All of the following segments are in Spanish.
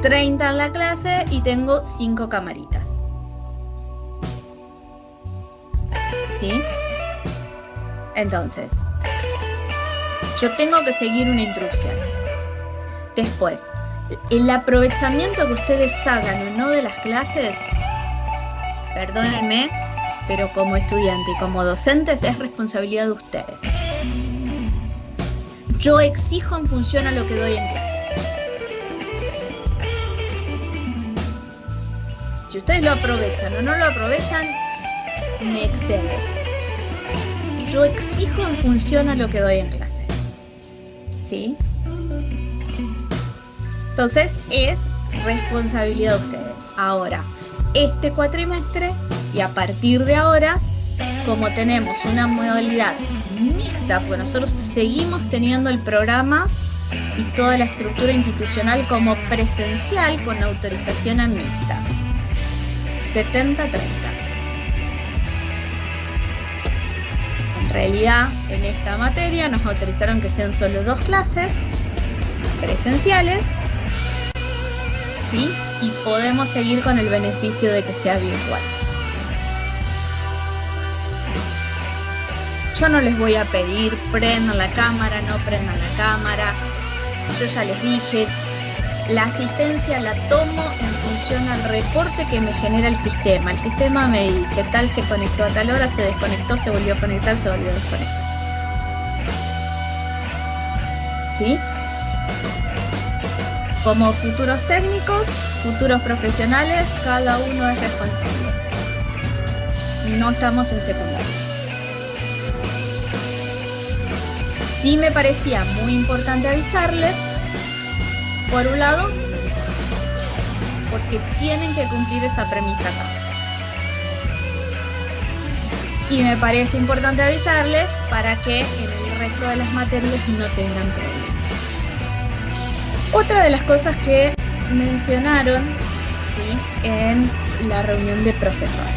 30 en la clase y tengo 5 camaritas. ¿Sí? Entonces, yo tengo que seguir una instrucción. Después, el aprovechamiento que ustedes hagan o no de las clases, perdónenme, pero como estudiante y como docentes es responsabilidad de ustedes. Yo exijo en función a lo que doy en clase. Si ustedes lo aprovechan o no lo aprovechan, me excede. Yo exijo en función a lo que doy en clase. ¿Sí? Entonces, es responsabilidad de ustedes. Ahora, este cuatrimestre y a partir de ahora, como tenemos una modalidad mixta, porque nosotros seguimos teniendo el programa y toda la estructura institucional como presencial con autorización a mixta. 70-30. En realidad, en esta materia nos autorizaron que sean solo 2 clases presenciales, ¿sí? Y podemos seguir con el beneficio de que sea virtual. Yo no les voy a pedir prendan la cámara, no prendan la cámara. Yo ya les dije, la asistencia la tomo en función al reporte que me genera el sistema. El sistema me dice, tal se conectó a tal hora, se desconectó, se volvió a conectar, se volvió a desconectar. ¿Sí? Como futuros técnicos, futuros profesionales, cada uno es responsable. No estamos en secundaria. Sí me parecía muy importante avisarles, por un lado, porque tienen que cumplir esa premisa acá. Y me parece importante avisarles para que en el resto de las materias no tengan problemas. Otra de las cosas que mencionaron, ¿sí?, en la reunión de profesores.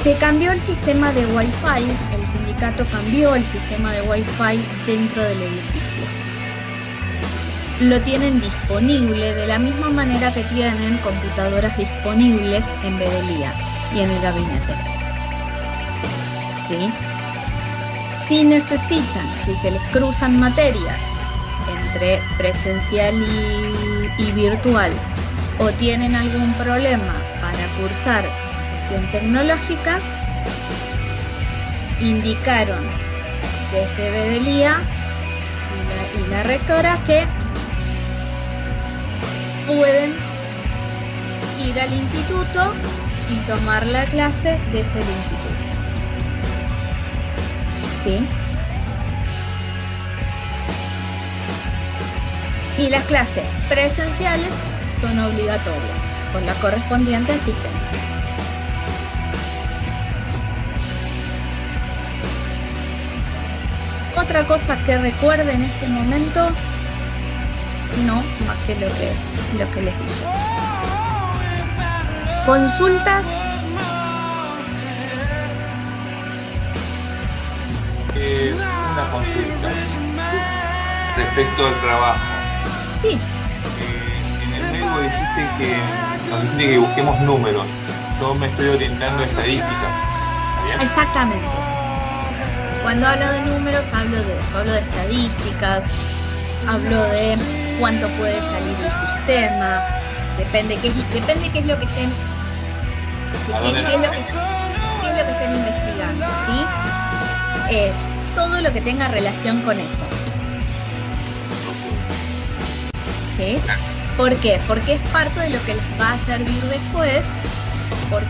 Se cambió el sistema de Wi-Fi, el sindicato cambió el sistema de Wi-Fi dentro del edificio. Lo tienen disponible de la misma manera que tienen computadoras disponibles en Bedelía y en el gabinete. ¿Sí? Si necesitan, si se les cruzan materias entre presencial y virtual, o tienen algún problema para cursar cuestión tecnológica, indicaron desde Bedelía y la rectora que pueden ir al instituto y tomar la clase desde el instituto. ¿Sí? Y las clases presenciales son obligatorias, con la correspondiente asistencia. Otra cosa que recuerde en este momento, no, más que lo que les dije. ¿Consultas? Una consulta respecto al trabajo. Sí. En el medio nos dijiste que busquemos números. Yo me estoy orientando a estadística. ¿Está bien? Exactamente. Cuando hablo de números, hablo de eso, hablo de estadísticas, hablo de cuánto puede salir el sistema, depende qué es lo que estén, qué es lo que estén investigando, ¿sí? Todo lo que tenga relación con eso. ¿Sí? ¿Por qué? Porque es parte de lo que les va a servir después, porque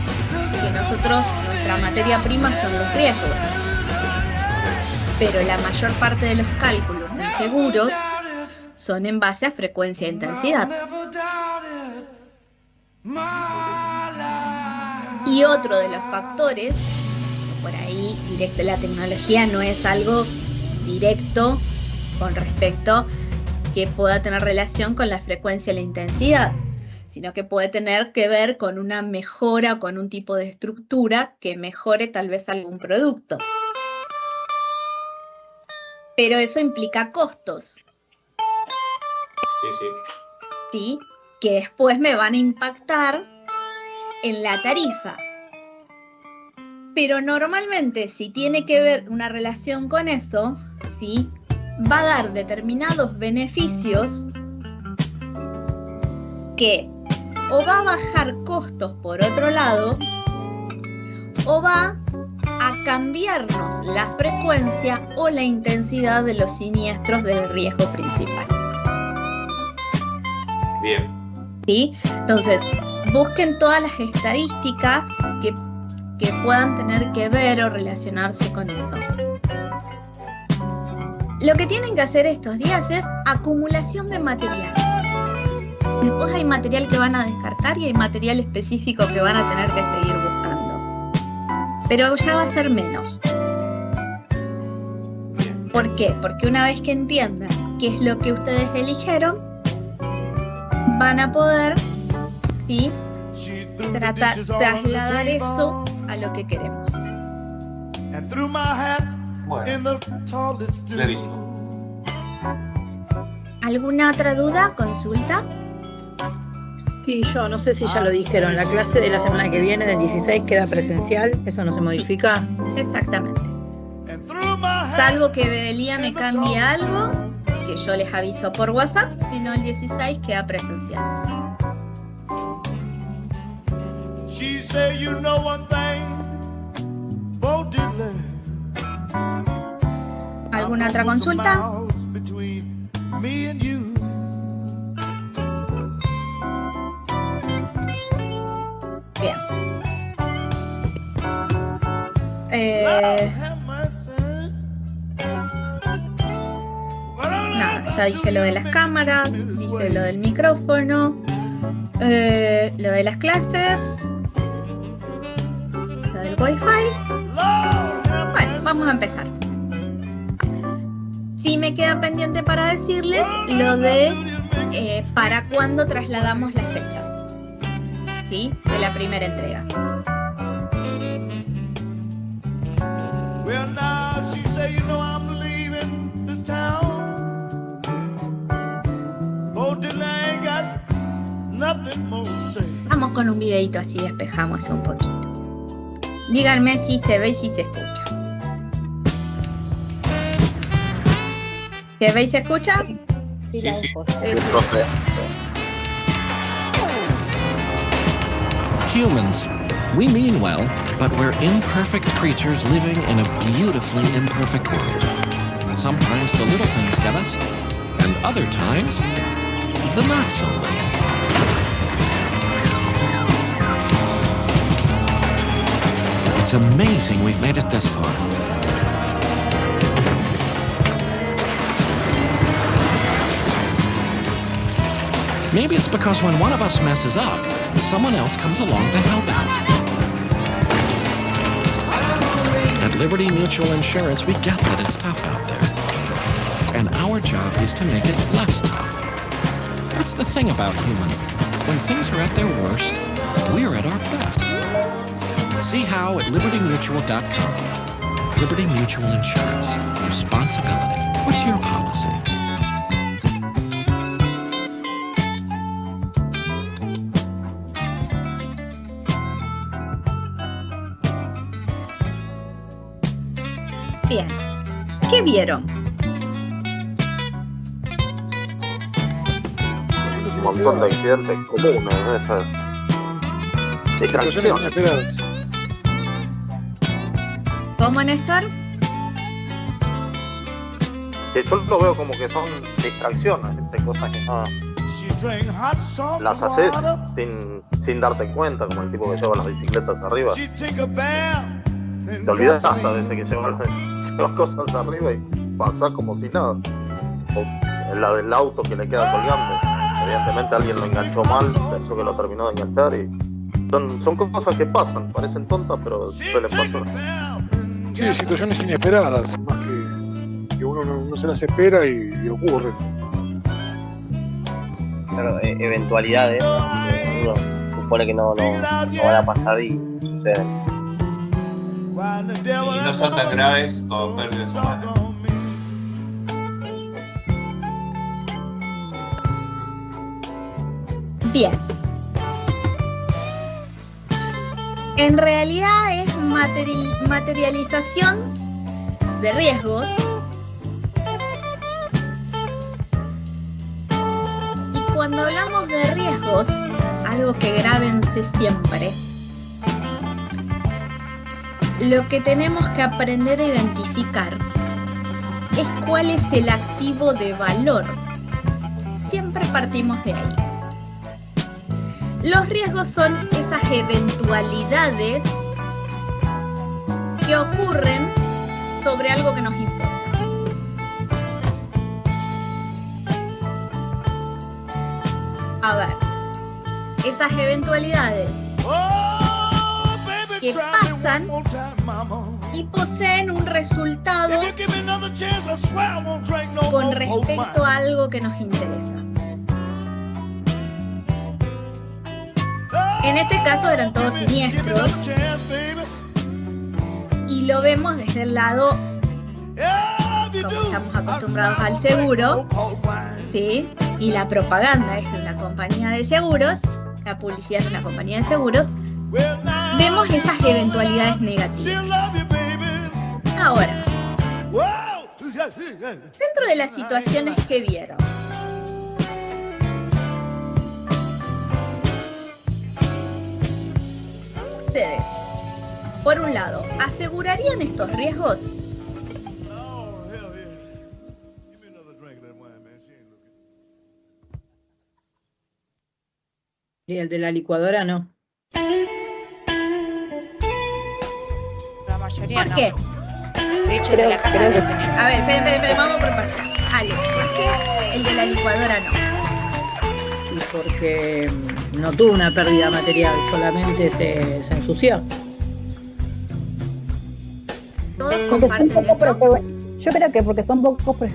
nuestra materia prima son los riesgos. Pero la mayor parte de los cálculos en seguros son en base a frecuencia e intensidad. Y otro de los factores, por ahí la tecnología no es algo directo con respecto que pueda tener relación con la frecuencia y la intensidad, sino que puede tener que ver con una mejora, con un tipo de estructura que mejore tal vez algún producto. Pero eso implica costos. Sí. ¿Sí? Que después me van a impactar en la tarifa. Pero normalmente, si tiene que ver una relación con eso, ¿sí? Va a dar determinados beneficios que o va a bajar costos por otro lado, o va a cambiarnos la frecuencia o la intensidad de los siniestros del riesgo principal. Bien. ¿Sí? Entonces, busquen todas las estadísticas que puedan tener que ver o relacionarse con eso. Lo que tienen que hacer estos días es acumulación de material. Después hay material que van a descartar y hay material específico que van a tener que seguir buscando. Pero ya va a ser menos. ¿Por qué? Porque una vez que entiendan qué es lo que ustedes eligieron, van a poder, ¿sí?, trasladar eso a lo que queremos. Bueno, clarísimo. ¿Alguna otra duda? ¿Consulta? Sí, yo no sé si ya lo dijeron. La clase de la semana que viene, del 16, queda presencial. ¿Eso no se modifica? Exactamente. Salvo que Bedelía me cambie algo, que yo les aviso por WhatsApp, sino el 16 queda presencial. ¿Alguna otra consulta? Bien. Nada, ya dije lo de las cámaras, dije lo del micrófono, lo de las clases, lo del wifi. Bueno, vamos a empezar. Sí me queda pendiente para decirles lo de para cuándo trasladamos la fecha, ¿sí?, de la primera entrega. Vamos con un videito así despejamos un poquito. Díganme si se ve y si se escucha. ¿Se ve y se escucha? Sí. Humans. We mean well, but we're imperfect creatures living in a beautifully imperfect world. Sometimes the little things get us, and other times, the not so little. It's amazing we've made it this far. Maybe it's because when one of us messes up, someone else comes along to help out. At Liberty Mutual Insurance, we get that it's tough out there. And our job is to make it less tough. That's the thing about humans. When things are at their worst, we're at our best. See how at libertymutual.com. Liberty Mutual Insurance. Responsibility. What's your policy? Bien. ¿Qué vieron? Un montón de accidentes comunes, esas distracciones. ¿Cómo, Néstor? Que yo lo veo como que son distracciones, cosas que no las haces sin darte cuenta, como el tipo que lleva las bicicletas arriba. Te olvidas hasta de ese que lleva las cosas arriba y pasás como si nada. O la del auto que le queda colgando. Evidentemente alguien lo enganchó mal, pensó que lo terminó de enganchar y son cosas que pasan, parecen tontas, pero suelen pasar. Sí, situaciones inesperadas, más que uno no se las espera y ocurre. Claro, eventualidades uno supone que no van a pasar y suceden. Y no son tan graves como pérdidas humanas. Bien. En realidad es materialización de riesgos. Y cuando hablamos de riesgos, algo que grábense siempre, lo que tenemos que aprender a identificar es cuál es el activo de valor. Siempre partimos de ahí. Los riesgos son esas eventualidades que ocurren sobre algo que nos importa. A ver, esas eventualidades que pasan y poseen un resultado con respecto a algo que nos interesa. En este caso eran todos siniestros y lo vemos desde el lado, como estamos acostumbrados al seguro, ¿sí? Y la propaganda es de una compañía de seguros, la publicidad es de una compañía de seguros, vemos esas eventualidades negativas. Ahora, dentro de las situaciones que vieron, ustedes, por un lado, ¿asegurarían estos riesgos? Y el de la licuadora no. La mayoría ¿Por no. qué? De hecho, el de la casa no lo tenemos. A ver, esperen, vamos por partes. Ale, ¿por qué el de la licuadora no? Y porque no tuvo una pérdida material, solamente se ensució. ¿Todos Porque comparten son eso? poco, yo creo que porque son pocos,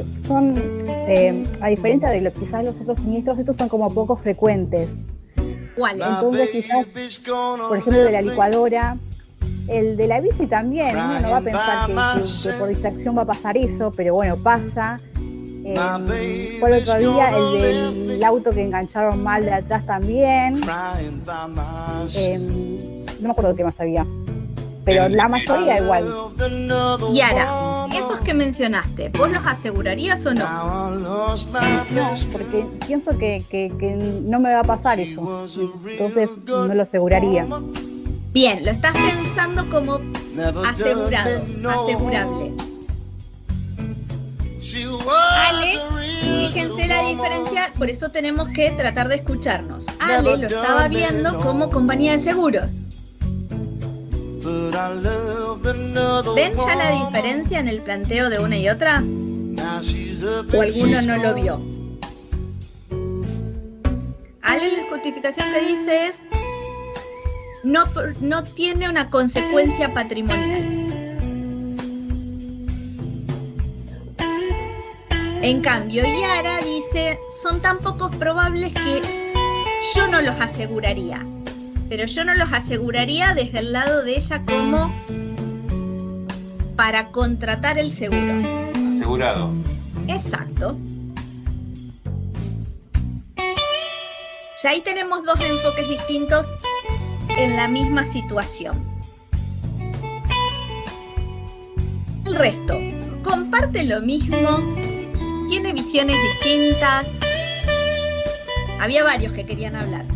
a diferencia de quizás los otros siniestros, estos son como poco frecuentes. ¿Cuáles? Entonces quizás, por ejemplo, de la licuadora, el de la bici también, uno no va a pensar que por distracción va a pasar eso, pero bueno, pasa. Por otro día, el del auto que engancharon mal de atrás también. No me acuerdo qué más había. Pero la mayoría igual. Yara, esos que mencionaste, ¿vos los asegurarías o no? No, porque pienso que no me va a pasar eso. Entonces no lo aseguraría. Bien, lo estás pensando como asegurado, asegurable. Ale, fíjense la diferencia, por eso tenemos que tratar de escucharnos. Ale lo estaba viendo como compañía de seguros. ¿Ven ya la diferencia en el planteo de una y otra? ¿O alguno no lo vio? Ale, la justificación que dice es no tiene una consecuencia patrimonial. En cambio, Yara dice, son tan pocos probables que yo no los aseguraría. Pero yo no los aseguraría desde el lado de ella como para contratar el seguro. Asegurado. Exacto. Ya ahí tenemos dos enfoques distintos en la misma situación. El resto, comparte lo mismo, tiene visiones distintas. Había varios que querían hablar,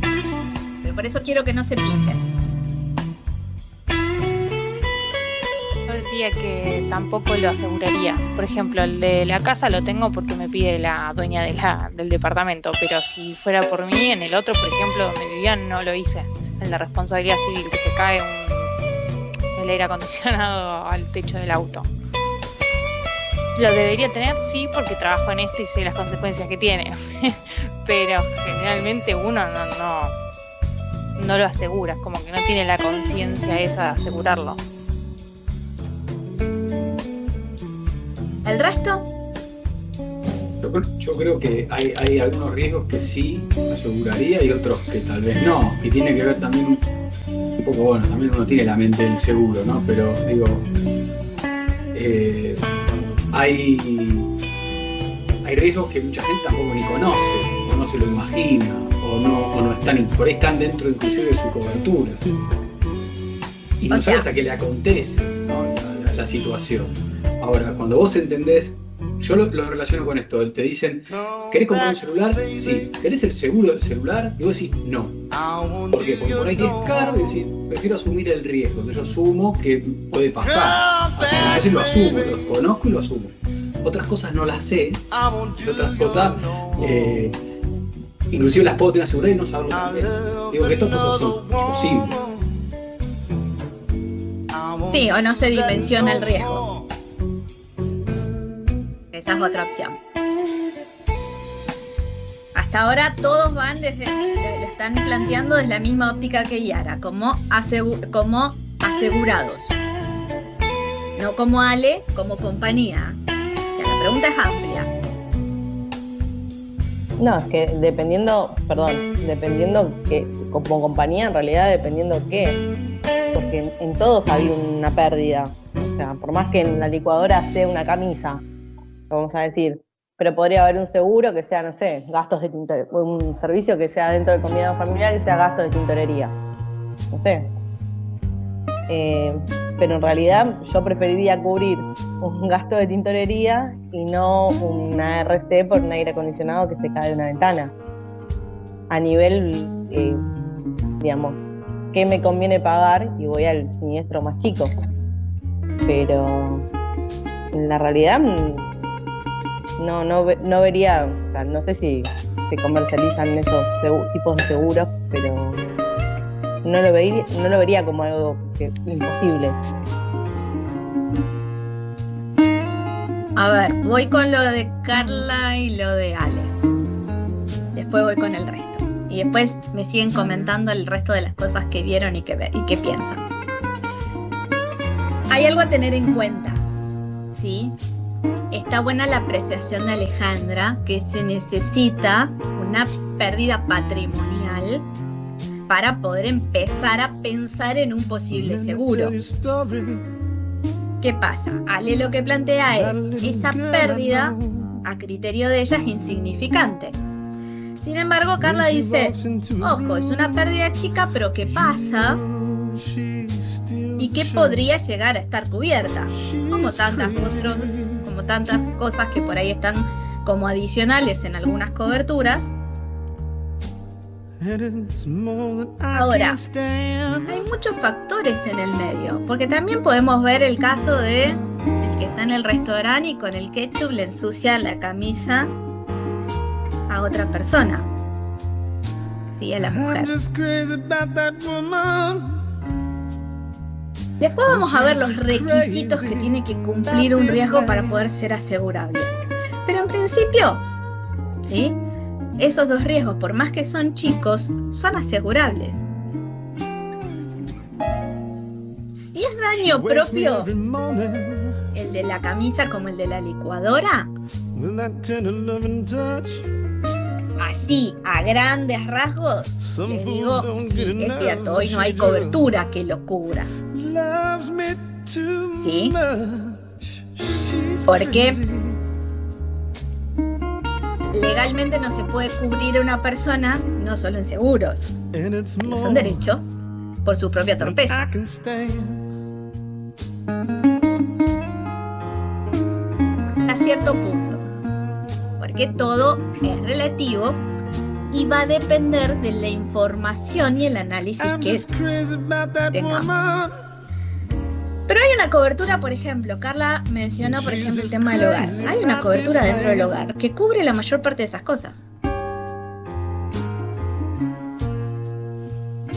pero por eso quiero que no se piensen. Yo decía que tampoco lo aseguraría. Por ejemplo, el de la casa lo tengo porque me pide la dueña del departamento, pero si fuera por mí, en el otro, por ejemplo, donde vivía, no lo hice. En la responsabilidad civil, que se cae el aire acondicionado al techo del auto. Lo debería tener, sí, porque trabajo en esto y sé las consecuencias que tiene. Pero generalmente uno no lo asegura, como que no tiene la conciencia esa de asegurarlo. ¿El resto? Yo creo que hay algunos riesgos que sí aseguraría y otros que tal vez no. Y tiene que ver también un poco, bueno, también uno tiene la mente del seguro, ¿no? Pero digo, hay riesgos que mucha gente tampoco ni conoce. o no se lo imagina, o no están, por ahí están dentro inclusive de su cobertura. Y no sabe hasta que le acontece, ¿no? la situación. Ahora, cuando vos entendés, yo lo relaciono con esto, te dicen, ¿querés comprar un celular? Sí. ¿Querés el seguro del celular? Y vos decís, no. ¿Por qué? Porque por ahí es caro y decís, prefiero asumir el riesgo. Entonces yo asumo que puede pasar. Entonces lo asumo, lo conozco y lo asumo. Otras cosas no las sé, y otras cosas inclusive las puedo tener aseguradas y no saberlo también. Digo que estas cosas son posibles. Sí, o no se dimensiona el riesgo. Esa es otra opción. Hasta ahora todos van lo están planteando desde la misma óptica que Yara, como asegurados. No como Ale, como compañía. O sea, la pregunta es amplia. No, es que dependiendo que como compañía, en realidad dependiendo qué, porque en todos hay una pérdida. O sea, por más que en la licuadora sea una camisa, vamos a decir, pero podría haber un seguro que sea, no sé, gastos de tintorería, un servicio que sea dentro del combinado familiar que sea gastos de tintorería, no sé. Pero en realidad yo preferiría cubrir un gasto de tintorería y no una RC por un aire acondicionado que se cae de una ventana. A nivel, digamos, ¿qué me conviene pagar? Y voy al siniestro más chico. Pero en la realidad no vería, o sea, no sé si se comercializan esos tipos de seguros, pero no lo vería como algo imposible. A ver, voy con lo de Carla y lo de Ale. Después voy con el resto. Y después me siguen comentando el resto de las cosas que vieron y que piensan. Hay algo a tener en cuenta, ¿sí? Está buena la apreciación de Alejandra, que se necesita una pérdida patrimonial para poder empezar a pensar en un posible seguro. ¿Qué pasa? Ale lo que plantea es, esa pérdida, a criterio de ella, es insignificante. Sin embargo, Carla dice, ojo, es una pérdida chica, pero ¿qué pasa? Y que podría llegar a estar cubierta, como tantas cosas que por ahí están como adicionales en algunas coberturas. Ahora, hay muchos factores en el medio, porque también podemos ver el caso de el que está en el restaurante y con el ketchup le ensucia la camisa a otra persona, sí, a la mujer. Después vamos a ver los requisitos que tiene que cumplir un riesgo para poder ser asegurable. Pero en principio, ¿sí?, esos dos riesgos, por más que son chicos, son asegurables. Si es daño propio, el de la camisa como el de la licuadora, así, a grandes rasgos, les digo, sí, es cierto, hoy no hay cobertura que lo cubra. ¿Sí? Porque legalmente no se puede cubrir a una persona, no solo en seguros, no son derechos por su propia torpeza. A cierto punto, porque todo es relativo y va a depender de la información y el análisis que tengamos. Pero hay una cobertura, por ejemplo, Carla mencionó, por ejemplo, el tema del hogar. Hay una cobertura dentro del hogar que cubre la mayor parte de esas cosas.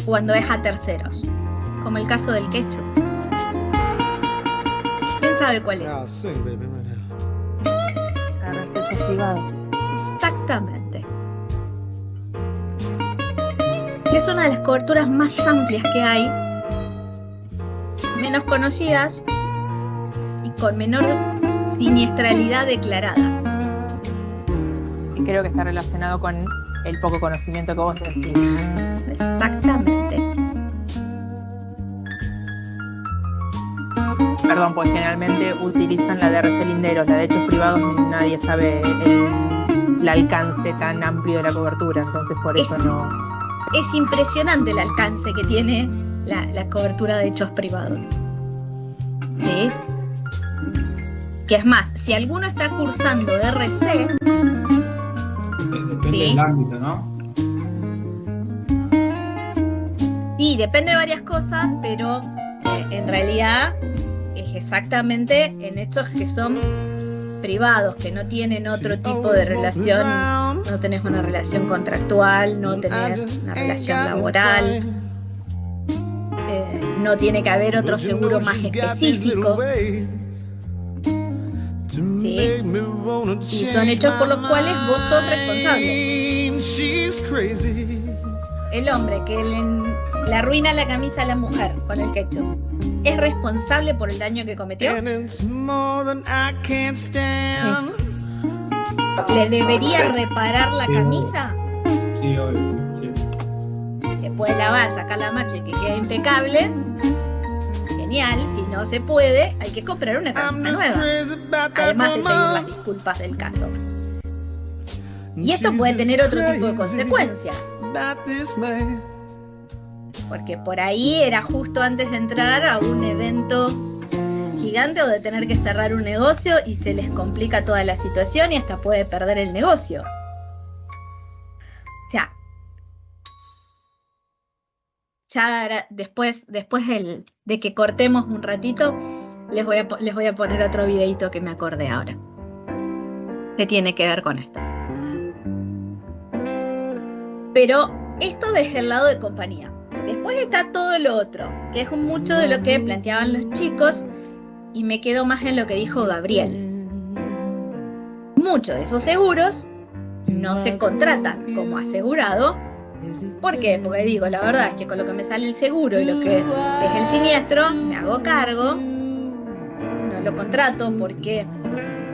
Cuando es a terceros, como el caso del ketchup. ¿Quién sabe cuál es? Las hechas privadas. Exactamente. Es una de las coberturas más amplias que hay, menos conocidas y con menor siniestralidad declarada. Y creo que está relacionado con el poco conocimiento que vos decís. Exactamente. Perdón, pues generalmente utilizan la de RC Linderos, la de hechos privados nadie sabe el alcance tan amplio de la cobertura, entonces por eso no. Es impresionante el alcance que tiene la cobertura de hechos privados. ¿Sí? Que es más, si alguno está cursando RC, depende ¿sí? del ámbito, ¿no? Sí, depende de varias cosas, pero en realidad es exactamente en hechos que son privados, que no tienen otro tipo de relación, no tenés una relación contractual, no tenés una relación laboral, no tiene que haber otro seguro más específico, ¿sí? Y son hechos por los cuales vos sos responsable. El hombre que le arruina la camisa a la mujer con el ketchup, ¿es responsable por el daño que cometió? Sí. ¿Le debería reparar la camisa? Sí, obvio. Sí. Se puede lavar, sacar la mancha y que quede impecable. Genial. Si no se puede, hay que comprar una camisa nueva. Además de pedir las disculpas del caso. Y esto puede tener otro tipo de consecuencias. Porque por ahí era justo antes de entrar a un evento gigante o de tener que cerrar un negocio y se les complica toda la situación y hasta puede perder el negocio. O sea, ya después de que cortemos un ratito, les voy a poner otro videito que me acordé ahora, que tiene que ver con esto. Pero esto desde el lado de compañía. Después está todo lo otro, que es mucho de lo que planteaban los chicos, y me quedo más en lo que dijo Gabriel. Muchos de esos seguros no se contratan como asegurado. ¿Por qué? Porque digo, la verdad es que con lo que me sale el seguro y lo que es el siniestro, me hago cargo, no lo contrato porque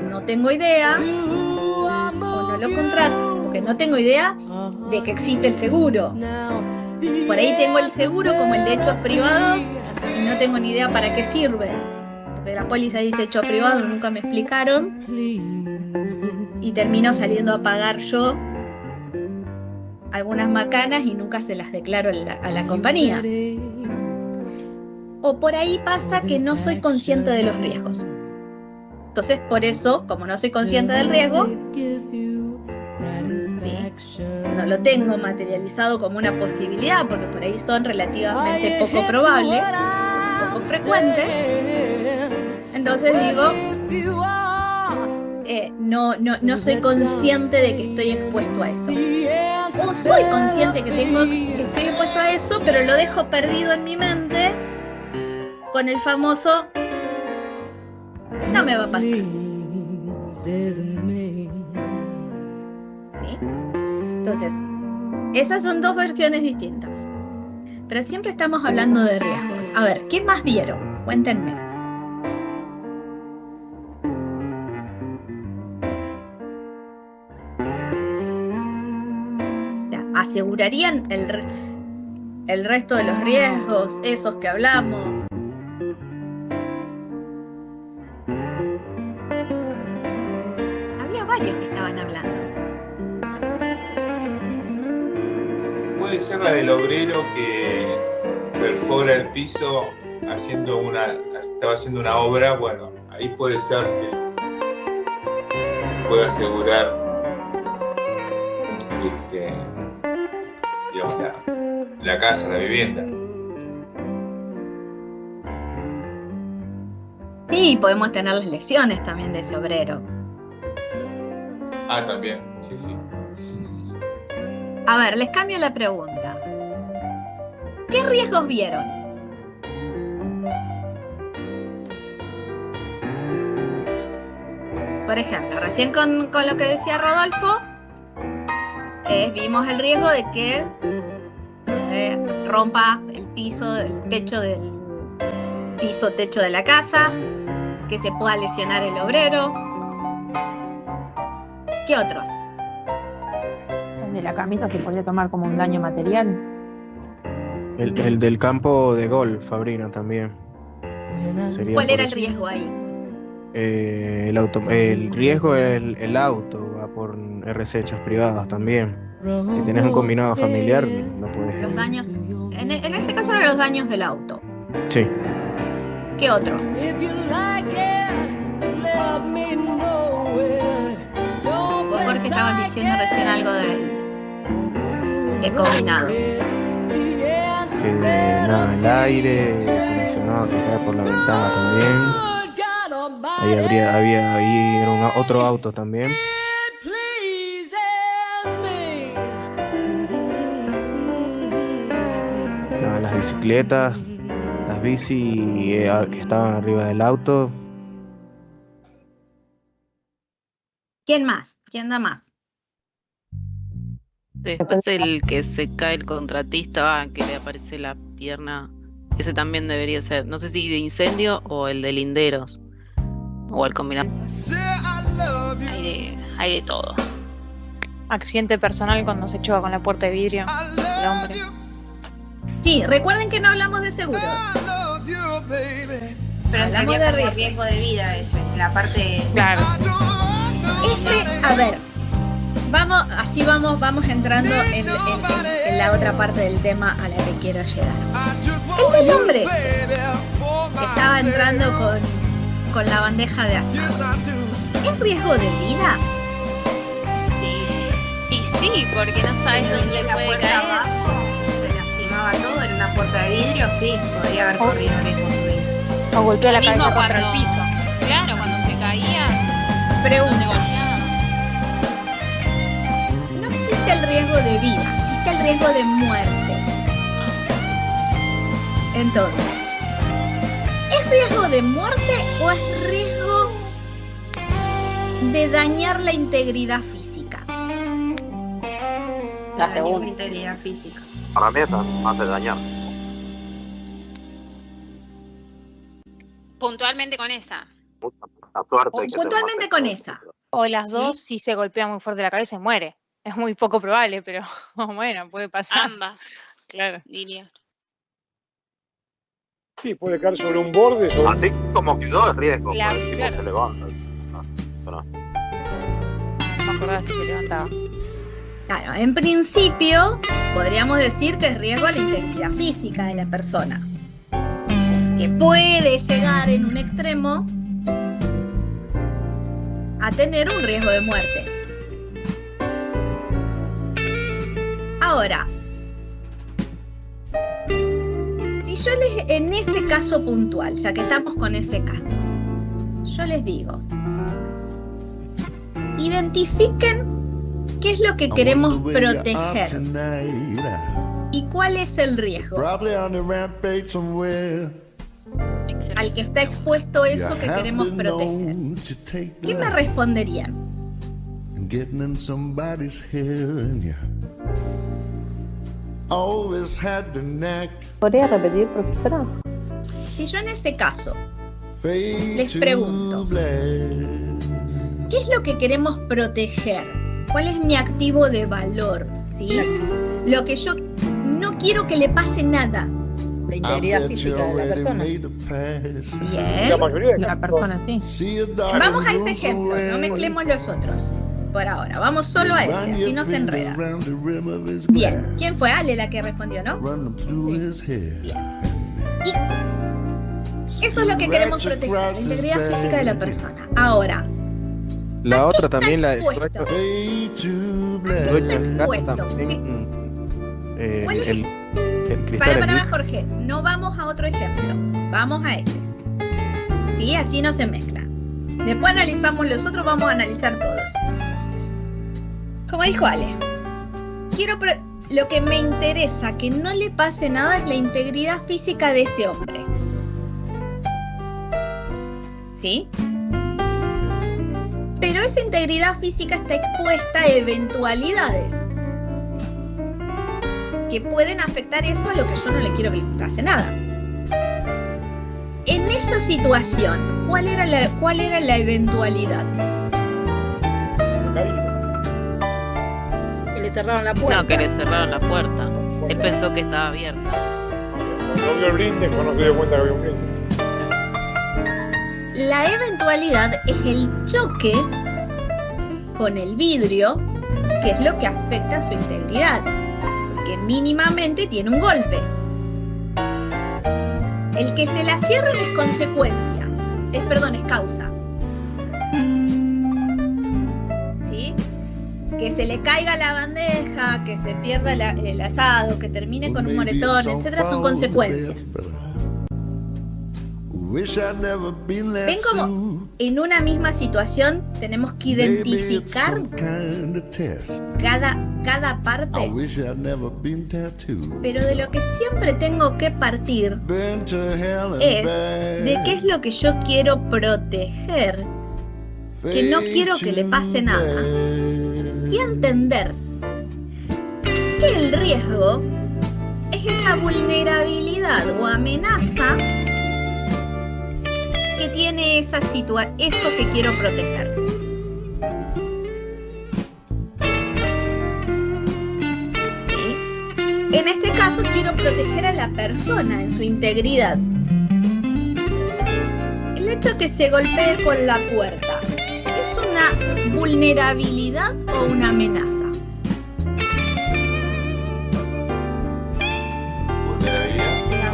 no tengo idea, o no lo contrato porque no tengo idea de que existe el seguro. Por ahí tengo el seguro como el de hechos privados y no tengo ni idea para qué sirve. Porque la póliza dice hechos privados, nunca me explicaron. Y termino saliendo a pagar yo algunas macanas y nunca se las declaro a la compañía. O por ahí pasa que no soy consciente de los riesgos. Entonces, por eso, como no soy consciente del riesgo, ¿sí? No lo tengo materializado como una posibilidad, porque por ahí son relativamente poco probables, poco frecuentes. Entonces digo, no soy consciente de que estoy expuesto a eso. O soy consciente que estoy expuesto a eso, pero lo dejo perdido en mi mente con el famoso no me va a pasar. ¿Sí? Entonces, esas son dos versiones distintas. Pero siempre estamos hablando de riesgos. A ver, ¿qué más vieron? Cuéntenme. ¿Asegurarían el resto de los riesgos, esos que hablamos? Había varios que estaban hablando. Puede ser la del obrero que perfora el piso estaba haciendo una obra. Bueno, ahí puede ser que pueda asegurar digamos, la casa, la vivienda. Y podemos tener las lesiones también de ese obrero. Ah, también, sí. A ver, les cambio la pregunta. ¿Qué riesgos vieron? Por ejemplo, recién con lo que decía Rodolfo, vimos el riesgo de que rompa el piso, el techo techo de la casa, que se pueda lesionar el obrero. ¿Qué otros? ¿El de la camisa se podría tomar como un daño material? El del campo de golf, Fabrina, también. ¿Cuál era el riesgo ahí? El riesgo el auto va por RC hechos privados también. Si tenés un combinado familiar, no puedes. Los daños. En ese caso eran los daños del auto. Sí. ¿Qué otro? Vos, Jorge, estabas diciendo recién algo del combinado. Que nada, el aire acondicionado que cae por la ventana también. Ahí había otro auto también. Nada, las bicicletas, las bici que estaban arriba del auto. ¿Quién más? ¿Quién da más? Después el que se cae el contratista, que le aparece la pierna, ese también debería ser, no sé si de incendio o el de linderos, o el combinado. Hay de todo. Accidente personal cuando se choca con la puerta de vidrio, el hombre. Sí, recuerden que no hablamos de seguros. Pero hablamos de riesgo de vida ese, la parte... Claro. A ver, vamos entrando en la otra parte del tema a la que quiero llegar. El del hombre ese, que estaba entrando con la bandeja de asado. ¿Es riesgo de vida? Sí. Y sí, porque no sabes dónde puede caer. Abajo, se lastimaba todo, era una puerta de vidrio, sí, podría haber corrido riesgo su vida. O golpeó la cabeza contra el piso. Claro, cuando se caía. Pregunta. No existe el riesgo de vida, existe el riesgo de muerte. Entonces, ¿es riesgo de muerte o es riesgo de dañar la integridad física? La segunda. Integridad física. Para mí está más de dañar. Puntualmente con esa. La suerte. Puntualmente con esa. O las dos, si se golpea muy fuerte la cabeza y muere. Es muy poco probable, pero bueno, puede pasar. Ambas, claro. diría. Sí, puede caer sobre un borde. Así como quedó es riesgo. Claro. Se levanta. No me acordaba si se levantaba. Claro, en principio podríamos decir que es riesgo a la integridad física de la persona, que puede llegar en un extremo a tener un riesgo de muerte. Ahora, si yo en ese caso puntual, ya que estamos con ese caso, yo les digo, identifiquen qué es lo que queremos proteger y cuál es el riesgo al que está expuesto eso que queremos proteger. ¿Qué me responderían? ¿Podría repetir, profesora? Si yo en ese caso les pregunto, ¿qué es lo que queremos proteger? ¿Cuál es mi activo de valor? ¿Sí? Lo que yo no quiero que le pase nada. La integridad física de la persona. Bien. La mayoría de la persona, sí. Vamos a ese ejemplo, no mezclemos los otros. Por ahora, vamos solo a ese, así no se enreda. Bien, ¿quién fue? Ale la que respondió, ¿no? Sí. Bien. Y eso es lo que queremos proteger, la integridad física de la persona. Ahora, la otra también, la del expuesto? el cristal. Para, Jorge, no vamos a otro ejemplo, vamos a este. ¿Sí? Así no se mezcla. Después analizamos los otros, vamos a analizar todos. Como dijo Ale, lo que me interesa que no le pase nada es la integridad física de ese hombre. ¿Sí? Pero esa integridad física está expuesta a eventualidades que pueden afectar eso a lo que yo no le quiero que le pase nada. En esa situación, ¿cuál era la eventualidad? Que le cerraron la puerta. No, que le cerraron la puerta. Él pensó que estaba abierta. No vio el brinde, no se dio cuenta que había un brinde. La eventualidad es el choque con el vidrio, que es lo que afecta a su integridad, porque mínimamente tiene un golpe. El que se la cierren es consecuencia, es causa. ¿Sí? Que se le caiga la bandeja, que se pierda el asado, que termine con un moretón, etcétera, son consecuencias. ¿Ven cómo en una misma situación tenemos que identificar cada parte? Pero de lo que siempre tengo que partir es de qué es lo que yo quiero proteger, que no quiero que le pase nada, y entender que el riesgo es esa vulnerabilidad o amenaza que tiene eso que quiero proteger. ¿Sí? En este caso quiero proteger a la persona en su integridad. El hecho de que se golpee con la puerta, ¿es una vulnerabilidad o una amenaza?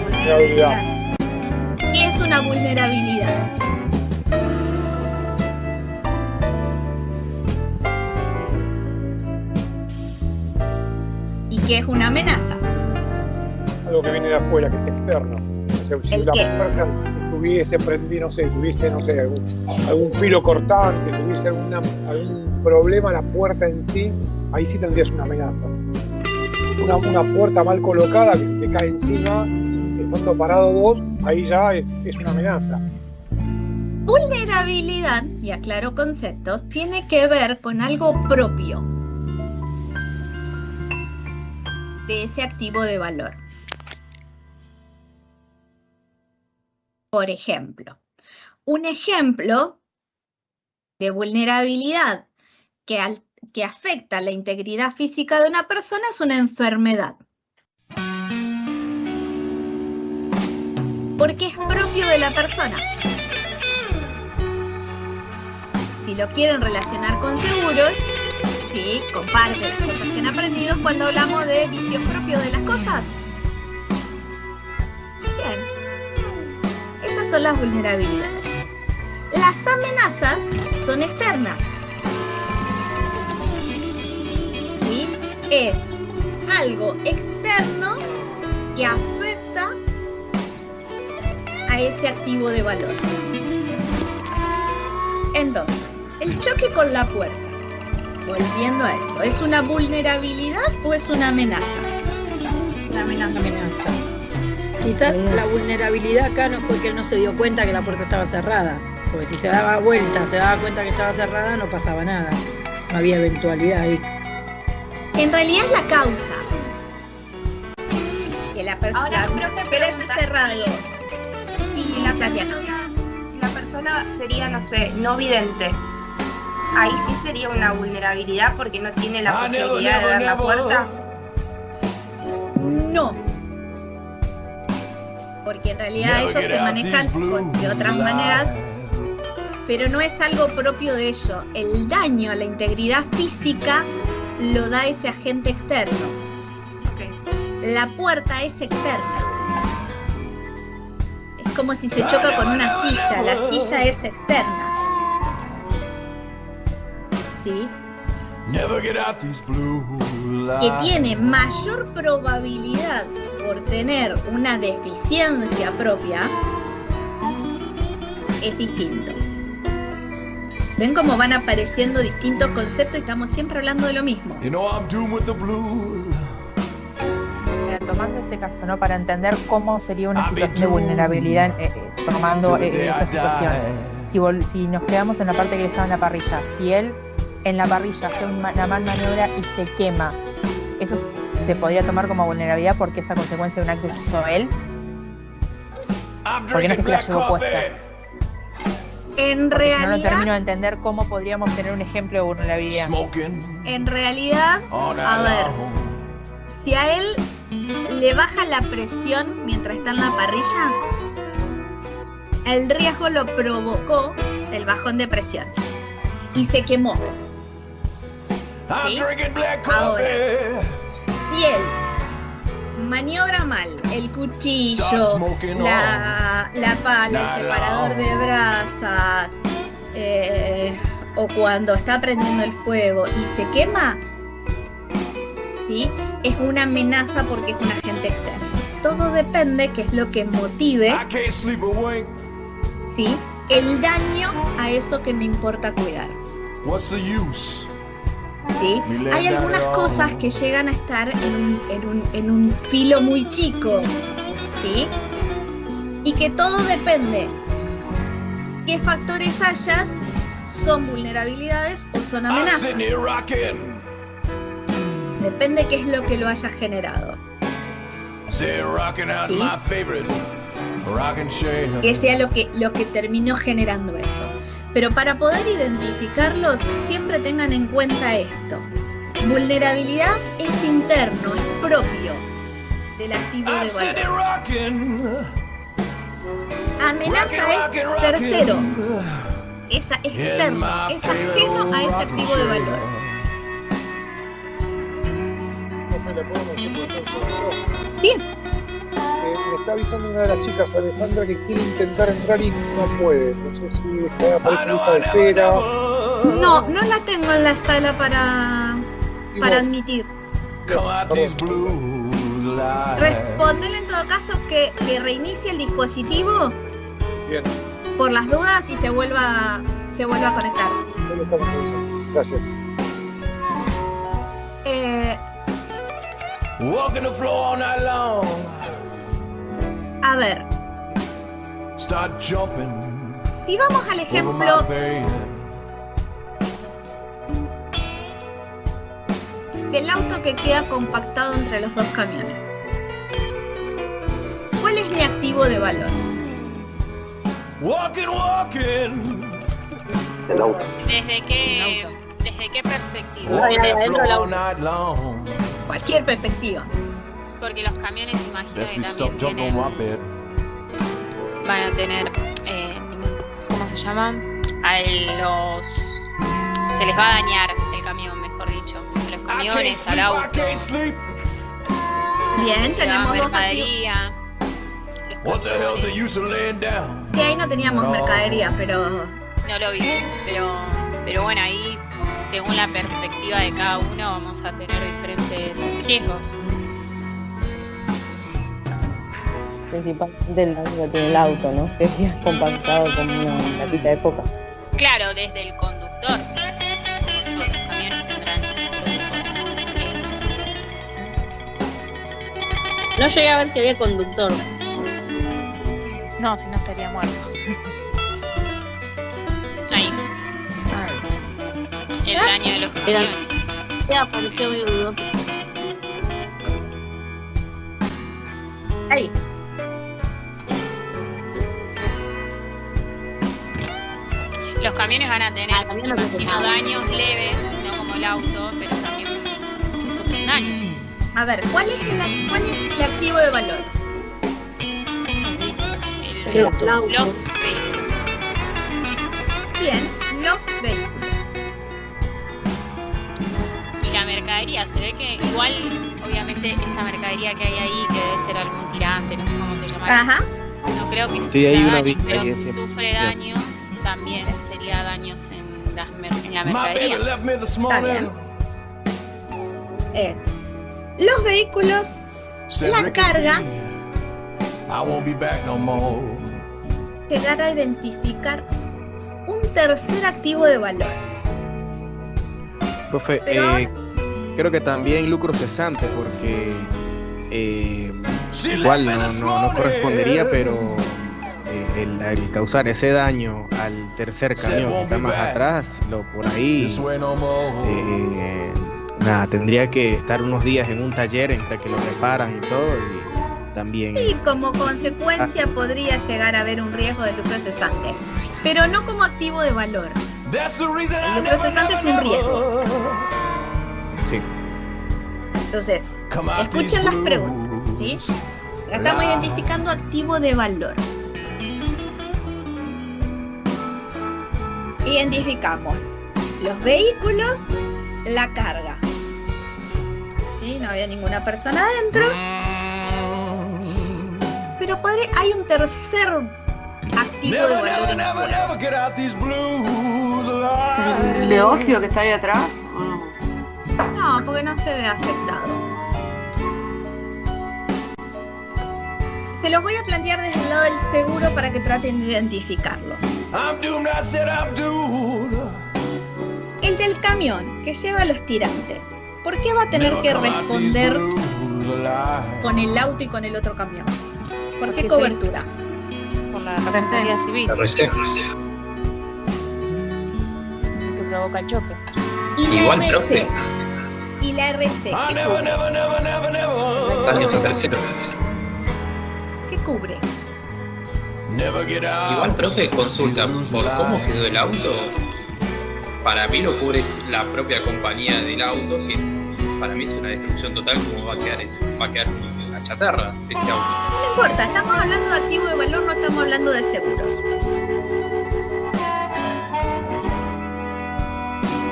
Vulnerabilidad. ¿Qué es una vulnerabilidad? ¿Y qué es una amenaza? Algo que viene de afuera, que es externo. O sea, si la puerta tuviese prendido, tuviese algún filo cortante, tuviese algún problema la puerta en sí, ahí sí tendrías una amenaza. Una puerta mal colocada que se te cae encima, estando parado vos, ahí ya es una amenaza. Vulnerabilidad, y aclaro conceptos, tiene que ver con algo propio de ese activo de valor. Por ejemplo, un ejemplo de vulnerabilidad que afecta la integridad física de una persona es una enfermedad. Porque es propio de la persona. Si lo quieren relacionar con seguros, sí, con parte de las cosas que han aprendido cuando hablamos de vicios propios de las cosas. Bien. Esas son las vulnerabilidades. Las amenazas son externas. ¿Sí? Es algo externo que afecta a ese activo de valor. Entonces, el choque con la puerta, volviendo a eso, ¿es una vulnerabilidad o es una amenaza? Una amenaza. Quizás la vulnerabilidad acá no fue que él no se dio cuenta que la puerta estaba cerrada, porque si se daba vuelta, se daba cuenta que estaba cerrada, no pasaba nada, no había eventualidad ahí. En realidad es la causa. Que la persona pero haya cerrado. Si la persona sería, no sé, no vidente, ahí sí sería una vulnerabilidad porque no tiene la posibilidad de ver la puerta. No. Porque en realidad ellos se manejan de otras maneras, pero no es algo propio de ello. El daño a la integridad física lo da ese agente externo. Okay. La puerta es externa. Es como si se choca con una silla. La silla es externa. ¿Sí? Que tiene mayor probabilidad por tener una deficiencia propia, es distinto. ¿Ven cómo van apareciendo distintos conceptos y estamos siempre hablando de lo mismo? Tomando ese caso, ¿no? Para entender cómo sería una situación de vulnerabilidad tomando esa situación. Si nos quedamos en la parte que estaba en la parrilla, si él en la parrilla hace una mal maniobra y se quema, ¿eso se podría tomar como vulnerabilidad porque es a consecuencia de un acto que hizo él? Porque no es que se la llevó puesta. En porque realidad, si no, no termino de entender cómo podríamos tener un ejemplo de vulnerabilidad. En realidad, a ver, si a él le baja la presión mientras está en la parrilla, el riesgo lo provocó el bajón de presión y se quemó. ¿Sí? Ahora, si él maniobra mal el cuchillo, la pala, el separador de brasas, o cuando está prendiendo el fuego y se quema, ¿sí? Es una amenaza porque es un agente externo. Todo depende qué es lo que motive, ¿sí?, el daño a eso que me importa cuidar. ¿Sí? Hay algunas cosas que llegan a estar en un filo muy chico, ¿sí? Y que todo depende qué factores hayas, son vulnerabilidades o son amenazas. Depende qué es lo que lo haya generado. ¿Sí? Que sea lo que terminó generando eso. Pero para poder identificarlos, siempre tengan en cuenta esto. Vulnerabilidad es interno, es propio del activo de valor. Amenaza es tercero, es externo, es ajeno a ese activo de valor. Sí. Me está avisando una de las chicas, Alejandra, que quiere intentar entrar y no puede. No sé si está por lista de espera. No la tengo en la sala para admitir. Respondele en todo caso que reinicie el dispositivo. Bien. Por las dudas y se vuelva a conectar. Gracias. A ver. Si vamos al ejemplo del auto que queda compactado entre los dos camiones. ¿Cuál es mi activo de valor? El auto. ¿Desde qué perspectiva? Cualquier perspectiva. Porque los camiones, imagino que también van a tener, ¿cómo se llaman? Se les va a dañar el camión, mejor dicho. A los camiones, al auto. Bien, tenemos mercadería. Que ahí no teníamos mercadería, pero... No lo vi, pero bueno, ahí, según la perspectiva de cada uno, vamos a tener diferentes riesgos. Principalmente el daño que tiene el auto, ¿no? Que es compactado como una latita de coca. Claro, desde el conductor. Los camiones tendrán No llegué a ver si había conductor. No, si no estaría muerto. Ahí. El daño de los camiones. Ya, pareció medio dudoso. Ahí. Los camiones van a tener, imagino, daños leves, no como el auto, pero también sufren daños. A ver, ¿cuál es el activo de valor? Los vehículos. Bien, los vehículos. Y la mercadería, se ve que igual, obviamente, esta mercadería que hay ahí, que debe ser algún tirante, no sé cómo se llama. Ajá. No creo que sí, hay una pero si sufre daños, también sería daños en la mercadería. Está bien. Los vehículos, la carga, llegar a identificar un tercer activo de valor. Profe, creo que también lucro cesante, porque igual no correspondería, pero el causar ese daño al tercer camión que está más atrás, por ahí, tendría que estar unos días en un taller entre que lo reparan y todo, y también... Y como consecuencia podría llegar a haber un riesgo de lucro cesante, pero no como activo de valor. El lucro cesante es un riesgo. Sí. Entonces, escuchen las preguntas, ¿sí? Estamos identificando activo de valor. Identificamos los vehículos, la carga. ¿Sí? No había ninguna persona adentro. Pero hay un tercer activo de valor en juego. ¿El negocio que está ahí atrás? No, porque no se ve afectado. Se los voy a plantear desde el lado del seguro para que traten de identificarlo. El del camión que lleva a los tirantes, ¿por qué va a tener que responder con el auto y con el otro camión? ¿Por qué cobertura? Por la responsabilidad civil. La RC. Que provoca el choque. Igual, profe. ¿Y la RC? Daños a terceros. ¿Qué cubre? Igual, profe, consulta, por cómo quedó el auto, para mí lo cubre la propia compañía del auto, que para mí es una destrucción total, como va a quedar una chatarra ese auto. No importa, estamos hablando de activo de valor, no estamos hablando de seguros.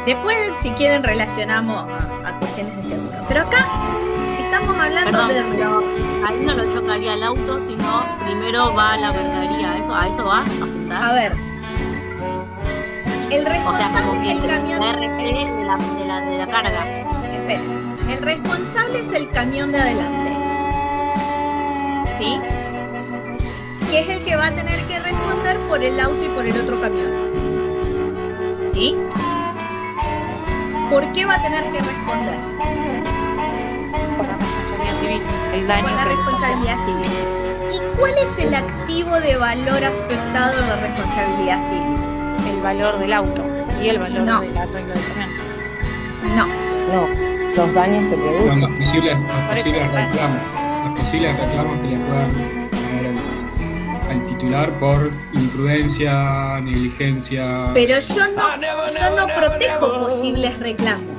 Después, si quieren, relacionamos a cuestiones de seguro. Pero acá estamos hablando de... Pero ahí no lo chocaría el auto, sino primero va la mercadería. ¿A eso va a apuntar? A ver. El responsable, o sea, como que es el camión... de la carga. Espera. El responsable es el camión de adelante. ¿Sí? Que es el que va a tener que responder por el auto y por el otro camión. ¿Sí? ¿Por qué va a tener que responder? Por la responsabilidad civil. El daño. Por la responsabilidad civil. ¿Y cuál es el activo de valor afectado en la responsabilidad civil? El valor del auto y el valor del arreglo del camión. No. Los daños que producen. Los posibles reclamos que le puedan caer al titular por imprudencia, negligencia. Pero yo no protejo posibles reclamos.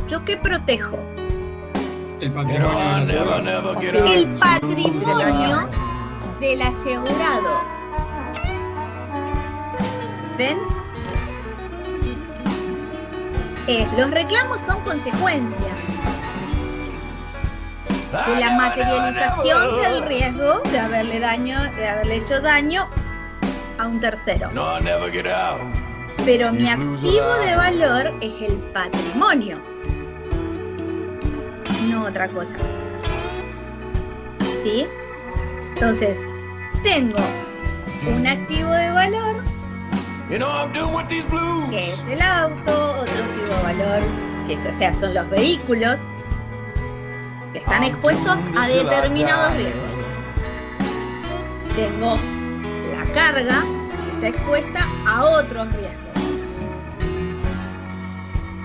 ¿Yo qué protejo? El patrimonio del asegurado. El patrimonio del asegurado. ¿Ven? Los reclamos son consecuencia de la materialización del riesgo de haberle hecho daño a un tercero. Pero mi activo de valor es el patrimonio, no otra cosa. ¿Sí? Entonces, tengo un activo de valor que es el auto, otro activo de valor, son los vehículos que están expuestos a determinados riesgos. Tengo la carga que está expuesta a otros riesgos.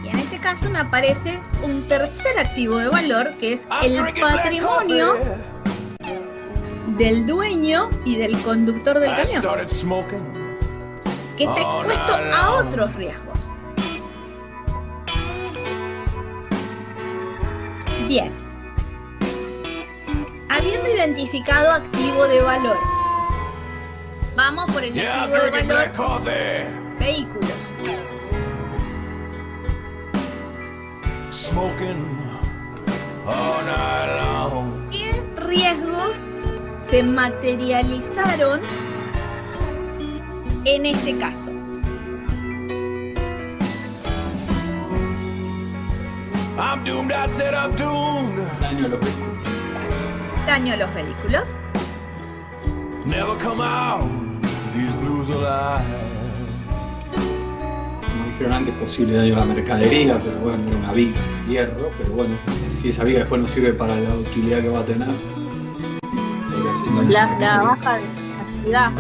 Y en este caso me aparece un tercer activo de valor que es el patrimonio del dueño y del conductor del camión, que está expuesto a otros riesgos. Bien. Habiendo identificado activo de valor, vamos por el activo de valor vehículos. ¿Qué riesgos se materializaron en este caso? Daño a los vehículos. Daño a los vehículos. Como dijeron antes, posible daño a la mercadería, pero bueno, era una viga, hierro, pero bueno, si esa viga después no sirve para la utilidad que va a tener. La baja de actividad.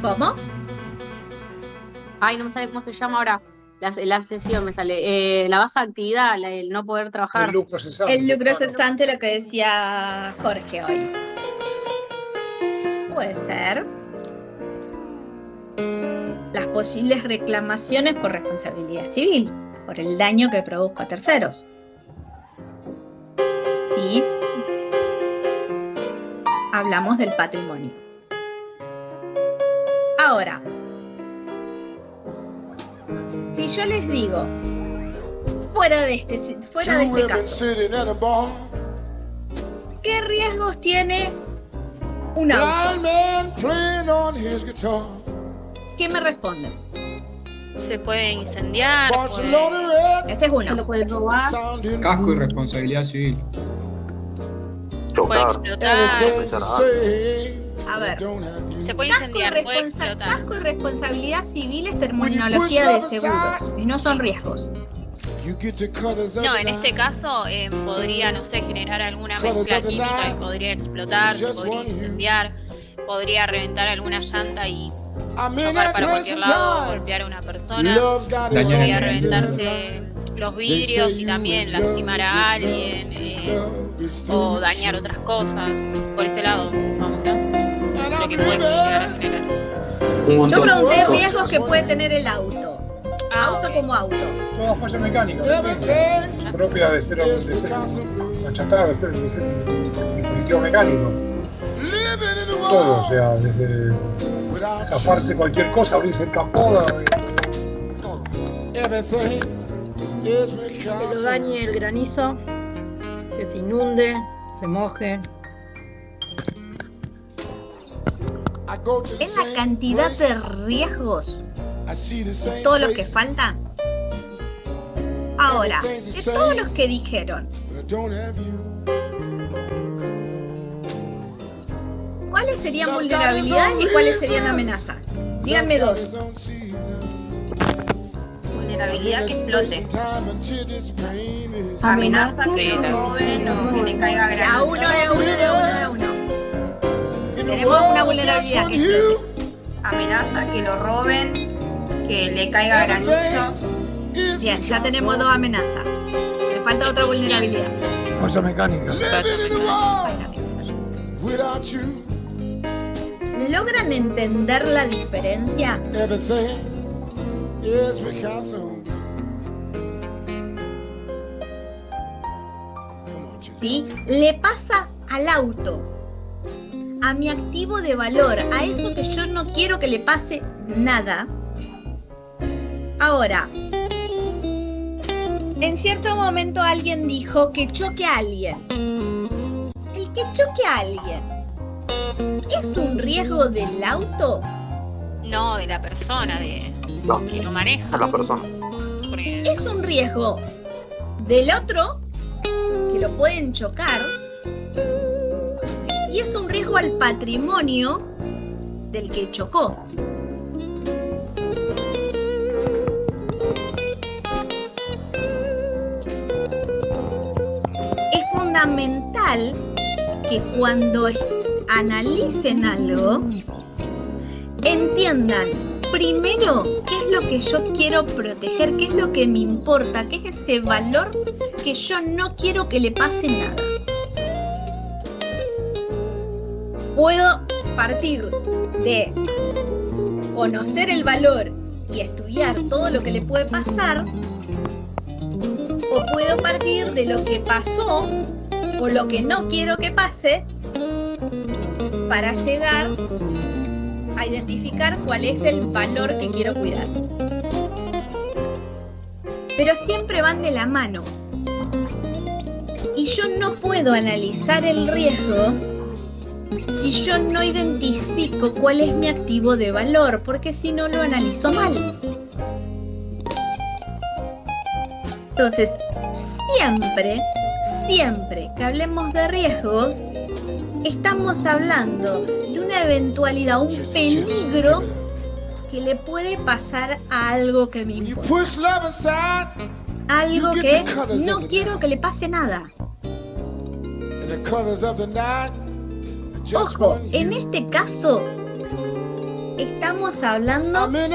¿Cómo? Ay, no me sale cómo se llama ahora. La sesión me sale. La baja actividad, el no poder trabajar. El lucro cesante. El lucro cesante, lo que decía Jorge hoy. Puede ser. Las posibles reclamaciones por responsabilidad civil, por el daño que produzco a terceros. Y hablamos del patrimonio. Ahora, yo les digo, fuera de este caso, ¿qué riesgos tiene un auto? ¿Qué me responden? Se puede incendiar. Ese es uno. Se lo puede robar. Casco y responsabilidad civil. Puede explotar. A ver, Se puede incendiar, puede explotar. casco y responsabilidad civil es terminología de seguros y no son riesgos. No, en este caso podría, no sé, generar alguna mezcla química y podría explotar, se podría incendiar, podría reventar alguna llanta y chocar para cualquier lado, golpear a una persona, podría reventarse los vidrios y también lastimar a alguien o dañar otras cosas. Por ese lado, vamos, ¿no? Lo que puede llegar a generar. Yo pregunté riesgos que puede tener el auto. Auto como auto. Toda falla mecánica, propia de ser una chatarra, de ser un dispositivo mecánico. Todo, o sea, desde zafarse cualquier cosa, abrirse el capó, todo. Que lo dañe el granizo, que se inunde, se moje. ¿Es la cantidad de riesgos todos los que faltan? Ahora, de todos los que dijeron, ¿cuáles serían vulnerabilidades y cuáles serían amenazas? Díganme dos. Vulnerabilidad que explote. Amenaza que lo roben o que le caiga granizo. A uno. Tenemos una vulnerabilidad que explote. Amenaza que lo roben, que le caiga granizo. Bien, ya tenemos dos amenazas. Me falta otra vulnerabilidad. Falla mecánica. ¿Logran entender la diferencia? ¿Sí? Le pasa al auto, a mi activo de valor, a eso que yo no quiero que le pase nada. Ahora, en cierto momento alguien dijo que choque a alguien. El que choque a alguien, ¿es un riesgo del auto? No, de la persona, que lo maneja. La persona. ¿Es un riesgo del otro, que lo pueden chocar? Y es un riesgo al patrimonio del que chocó. Es fundamental que cuando analicen algo, entiendan primero qué es lo que yo quiero proteger, qué es lo que me importa, qué es ese valor que yo no quiero que le pase nada. Puedo partir de conocer el valor y estudiar todo lo que le puede pasar, o puedo partir de lo que pasó o lo que no quiero que pase para llegar a identificar cuál es el valor que quiero cuidar. Pero siempre van de la mano. Y yo no puedo analizar el riesgo si yo no identifico cuál es mi activo de valor, porque si no lo analizo mal. Entonces, siempre que hablemos de riesgos, estamos hablando de una eventualidad, un peligro que le puede pasar a algo que me importa. Algo que no quiero que le pase nada. Ojo, en este caso estamos hablando de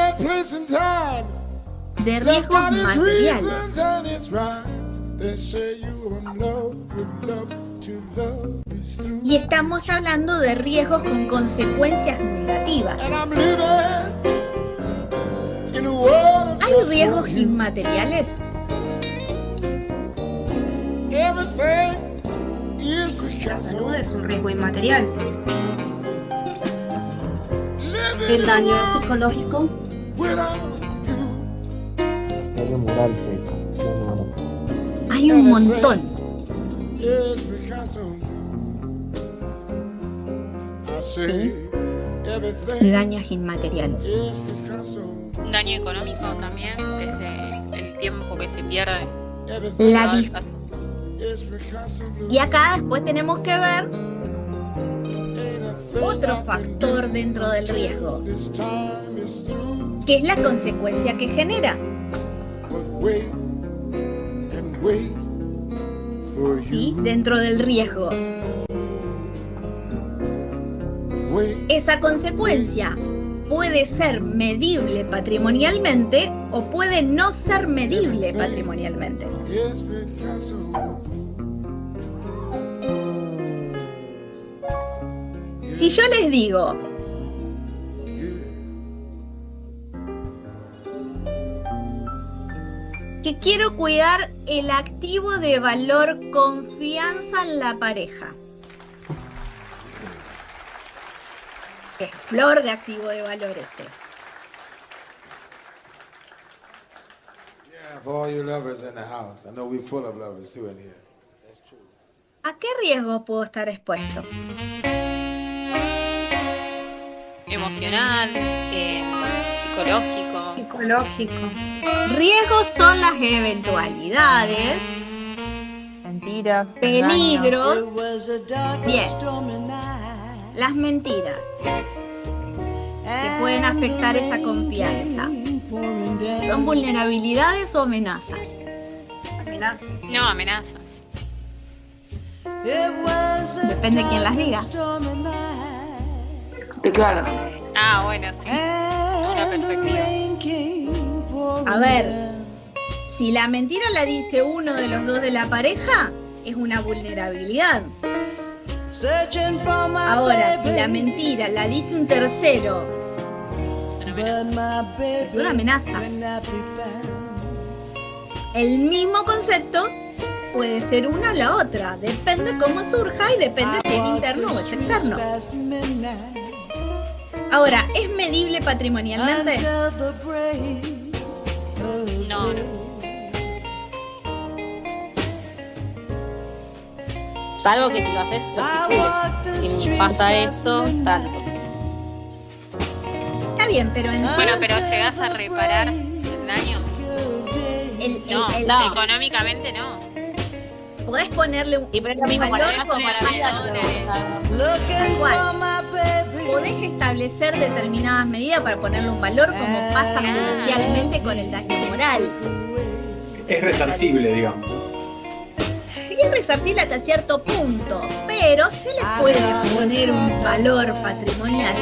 riesgos materiales. Y estamos hablando de riesgos con consecuencias negativas. ¿Hay riesgos inmateriales? La salud es un riesgo inmaterial. El daño psicológico. moral seca. Hay un montón. ¿Sí? Y daños inmateriales. Daño económico también, desde el tiempo que se pierde. Y acá después tenemos que ver otro factor dentro del riesgo, que es la consecuencia que genera. ¿Sí? Dentro del riesgo. Esa consecuencia puede ser medible patrimonialmente o puede no ser medible patrimonialmente. Si yo les digo que quiero cuidar el activo de valor confianza en la pareja, que es flor de activo de valor este. For all you lovers in the house, I know we're full of lovers too in here. ¿A qué riesgo puedo estar expuesto? Emocional, psicológico. Riesgos son las eventualidades, mentiras, peligros. Bien. Las mentiras que pueden afectar esa confianza. ¿Son vulnerabilidades o amenazas? Amenazas. No, amenazas. Depende de quién las diga. Claro. Ah, bueno, sí. Es una perspectiva. A ver, si la mentira la dice uno de los dos de la pareja, es una vulnerabilidad. Ahora, si la mentira la dice un tercero, es una amenaza. El mismo concepto puede ser una o la otra, depende cómo surja y depende si es interno o es externo. Ahora, ¿es medible patrimonialmente? No. Salvo que si lo haces, lo estipules. Si pasa esto, tanto. Está bien, pero en Bueno, pero llegás a reparar el daño. No, económicamente no. Podés ponerle un valor como tal cual. Podés establecer determinadas medidas para ponerle un valor como pasa judicialmente con el daño moral. Es resarcible, digamos. Y es resarcible hasta cierto punto, pero se le puede poner un valor patrimonial,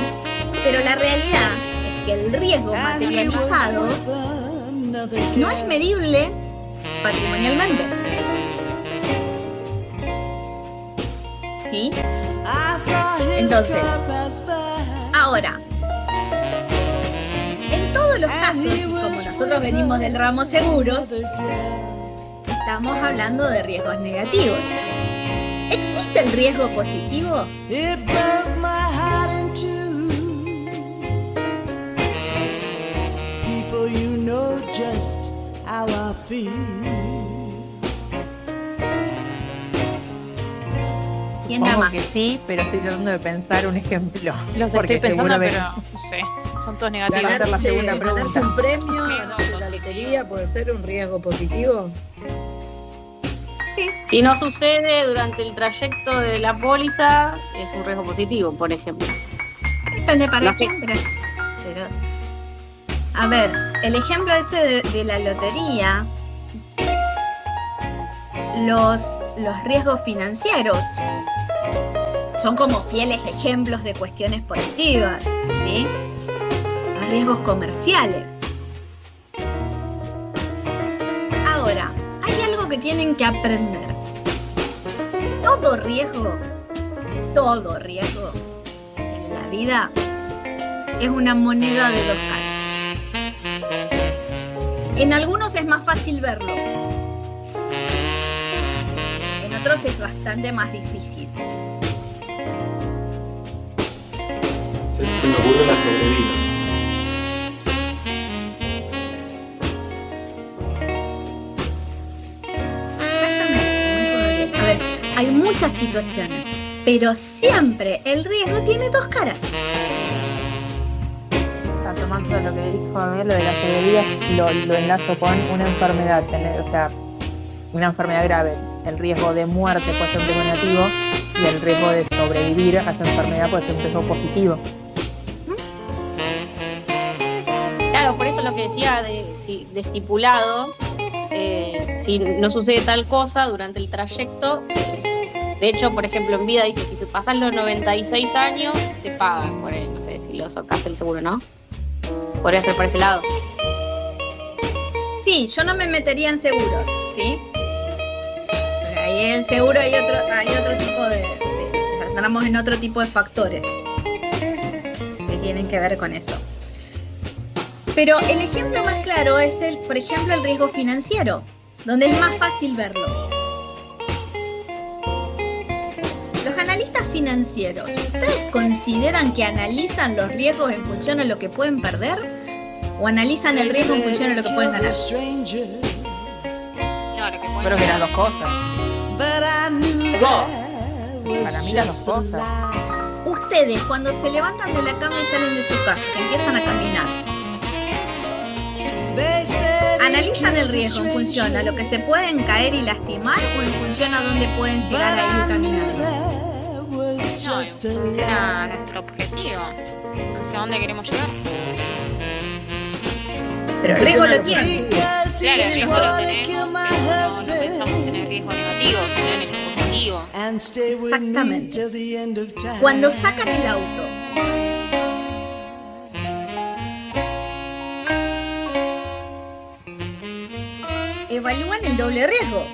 pero la realidad es que el riesgo materializado no es medible patrimonialmente. ¿Sí? Entonces, ahora, en todos los casos, y como nosotros venimos del ramo seguros, estamos hablando de riesgos negativos. ¿Existe el riesgo positivo? Supongo que sí, pero estoy tratando de pensar un ejemplo. Los porque estoy pensando, seguramente pero no sé. Son todos negativos. Ganarse, la segunda pregunta. ganarse un premio, ganarse la lotería, ¿puede ser un riesgo positivo? Si no sucede durante el trayecto de la póliza, es un riesgo positivo, por ejemplo. Depende para quién, pero a ver, el ejemplo ese de la lotería, los riesgos financieros son como fieles ejemplos de cuestiones positivas, ¿sí? Los riesgos comerciales. Ahora, hay algo que tienen que aprender. Todo riesgo en la vida es una moneda de dos caras. En algunos es más fácil verlo, en otros es bastante más difícil. Se me ocurre la sobrevida. situaciones, pero siempre el riesgo tiene dos caras. Tomando lo que dijo Miguel, lo de las seguridades, lo enlazo con una enfermedad, o sea, una enfermedad grave. El riesgo de muerte puede ser un riesgo negativo y el riesgo de sobrevivir a esa enfermedad puede ser un riesgo positivo. Claro, por eso lo que decía de estipulado, si no sucede tal cosa durante el trayecto, de hecho, por ejemplo, en vida dice, si pasas los 96 años, te pagan, por él, no sé si lo sacaste el seguro, ¿no? Podría ser por ese lado. Sí, yo no me metería en seguros, ¿sí? Porque ahí en seguro hay otro tipo entramos en otro tipo de factores que tienen que ver con eso. Pero el ejemplo más claro es por ejemplo, el riesgo financiero, donde es más fácil verlo. Los analistas financieros, ¿ustedes consideran que analizan los riesgos en función a lo que pueden perder? ¿O analizan el riesgo en función a lo que pueden ganar? No, lo que pueden Creo que las dos cosas. Para mí las dos cosas. Ustedes, cuando se levantan de la cama y salen de su casa, que empiezan a caminar, ¿analizan el riesgo en función a lo que se pueden caer y lastimar o en función a dónde pueden llegar a ir caminando? No, en función a nuestro objetivo, hacia dónde queremos llegar. Pero el riesgo lo tienen. Claro, el riesgo lo tenemos, pero no pensamos en el riesgo negativo, sino en el positivo. Exactamente. Cuando sacan el auto, evalúan el doble riesgo.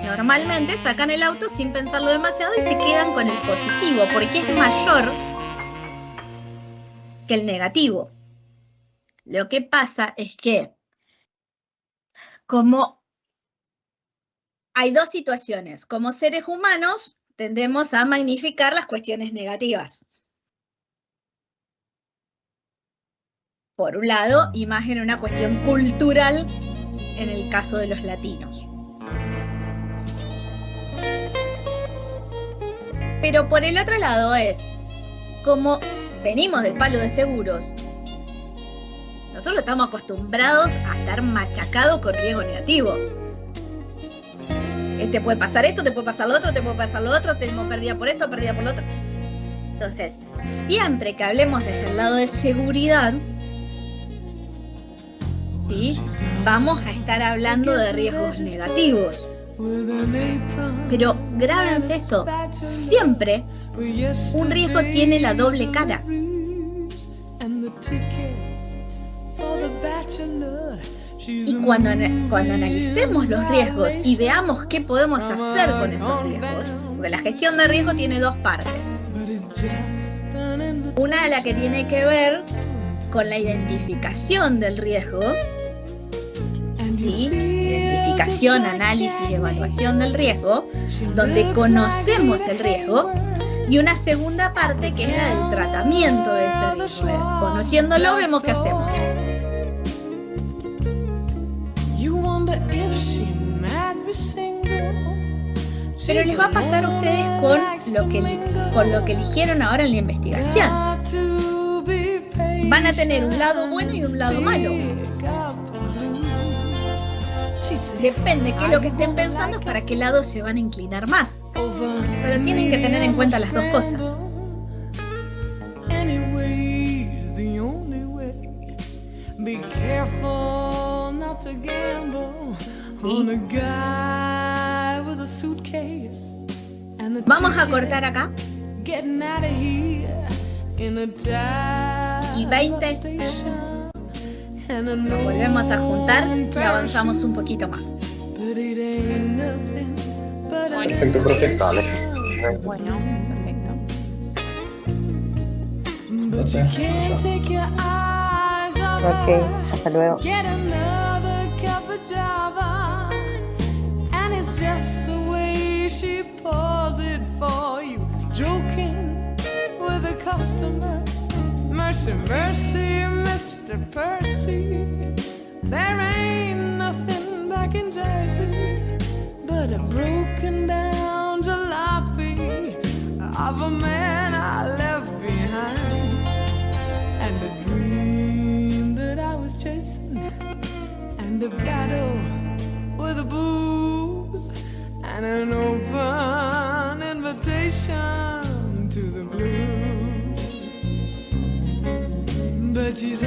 Normalmente sacan el auto sin pensarlo demasiado y se quedan con el positivo, porque es mayor que el negativo. Lo que pasa es que, como hay dos situaciones, como seres humanos tendemos a magnificar las cuestiones negativas. Por un lado, y más en una cuestión cultural, en el caso de los latinos. Pero por el otro lado es, como venimos del palo de seguros, nosotros estamos acostumbrados a estar machacados con riesgo negativo. Te puede pasar esto, te puede pasar lo otro, te puede pasar lo otro, tenemos pérdida por esto, pérdida por lo otro. Entonces, siempre que hablemos desde el lado de seguridad, ¿sí?, vamos a estar hablando de riesgos negativos. Pero grábense esto, siempre un riesgo tiene la doble cara. Y cuando analicemos los riesgos y veamos qué podemos hacer con esos riesgos, porque la gestión de riesgo tiene dos partes. Una, la que tiene que ver con la identificación del riesgo, ¿sí?, identificación, análisis y evaluación del riesgo, donde conocemos el riesgo, y una segunda parte que es la del tratamiento de ese riesgo. Es, conociéndolo, vemos qué hacemos. Pero les va a pasar a ustedes con lo que eligieron ahora en la investigación. Van a tener un lado bueno y un lado malo. Depende qué es lo que estén pensando, para qué lado se van a inclinar más. Pero tienen que tener en cuenta las dos cosas. ¿Sí? Vamos a cortar acá. Y 20. Nos volvemos a juntar y avanzamos un poquito más. Perfecto, profe. Dale. Bueno, perfecto. Ok, hasta luego. Mercy, mercy, Mr. Percy. There ain't nothing back in Jersey but a broken down jalopy of a man I left behind, and a dream that I was chasing, and a battle with the booze, and an open invitation to the blues. But she's